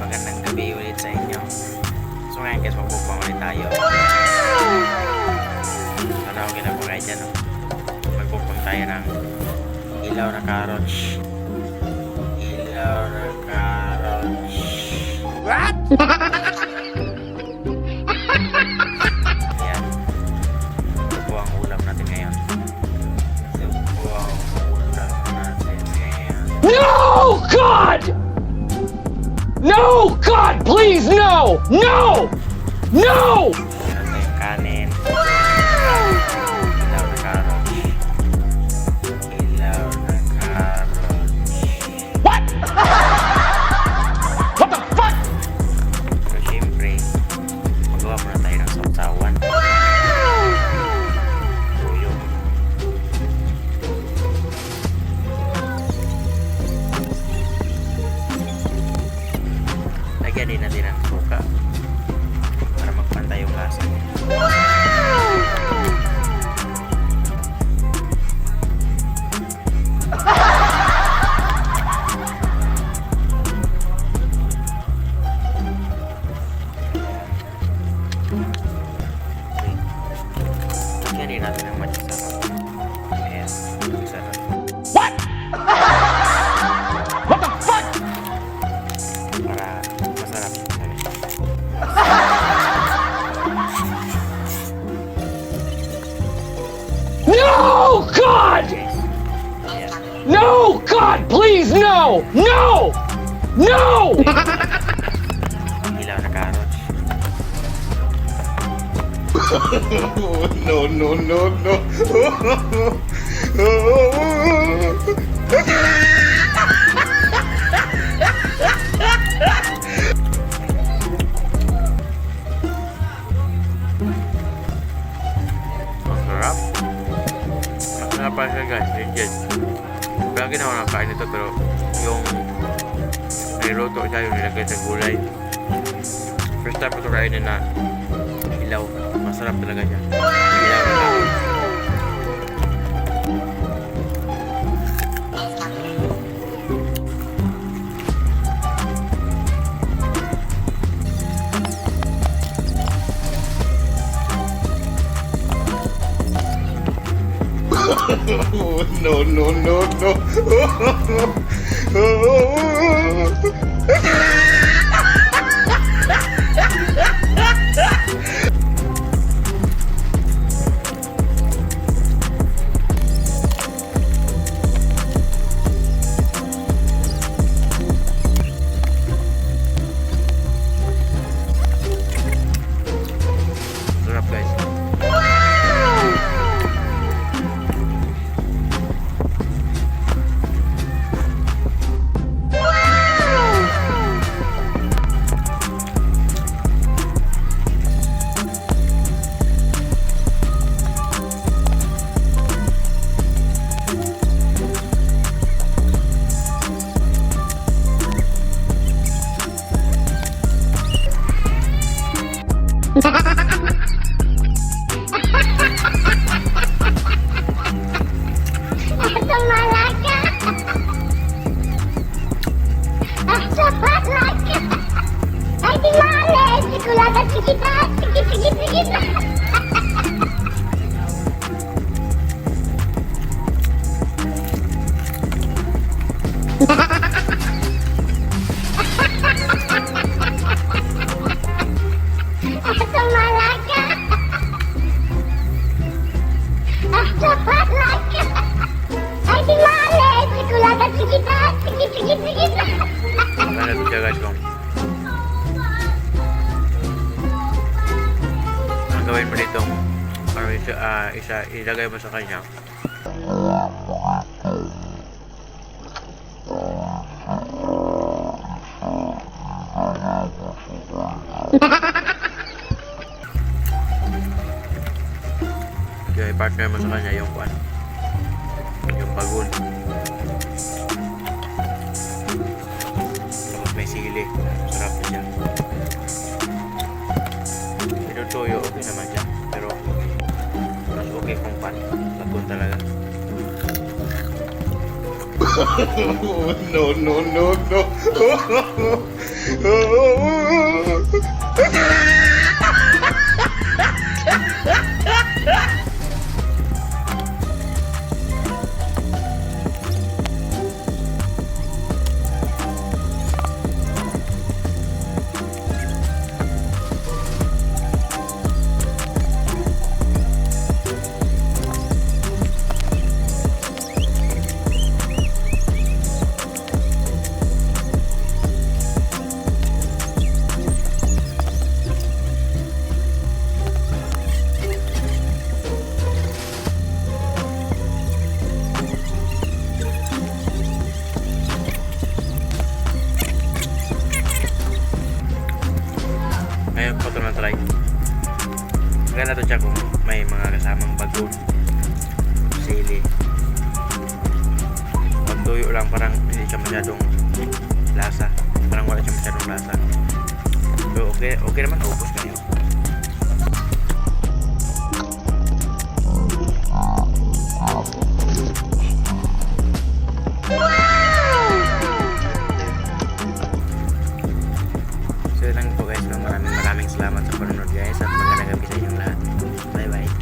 magandang gabi ulit sa inyo. So ngayon guys, magbukbang ulit tayo. Ano ako ginagawa dyan, no? Magbukbang tayo ng ilaw na carrots. Ilaw na carrots. What? Ayan. Ito po ang ulam natin ngayon. Ito po ang ulam natin ngayon. No, God! No, God, please, no! No! No! Meron tayong kanin. Ilaw na carrots. Ilaw na carrots. What? What the fuck? So, syempre, magawa muna tayo ng sausawan. Tuyo. Lagyan din natin ang suka para magpantay yung lasa niya. Lagyan din natin ang matcha sarap. Ayan, sarap. What? What the fuck? Para masarap. No, God! Guys, ayan. No, God, please, no! No! No! Ilaw na carrots. No, no, no, no. Masarap. Masarap pa siya guys, legit. Lagi na ako nakain ito pero yung niluto siya, yung nilagay sa gulay. First time ko ito kainin na ilaw. Masarap talaga siya. Ilaw na lang. No, no, no, no. Sarap guys. Ito malaka. Sapat laka. Ay, di mali. Sigulagan, sige na. Sige na. Ito malaka. Sapat laka. Ay, di mali. Sigulagan, sige na. Sige na. Maganda ito siya guys kung ang gawin mo dito ano, isa ilagay mo sa kanya. Kaya i-partner mo sa kanya yung kuan, yung bagul. Tapos may sili. Sarap na siya. Tinutuyo, okay naman siya. Pero mas okay kung pan. Lagun talaga. No, no, no, no. Ngayon ko ito na-try. Maganda to siya kung may mga kasamang bagon, sili. Pag tuyo lang parang hindi siya masyadong lasa. Parang wala siya masyadong lasa. So okay naman, ubos kayo. So yun lang po guys, maraming salamat sa panonood guys at magandang gabi sa inyong lahat. Bye bye.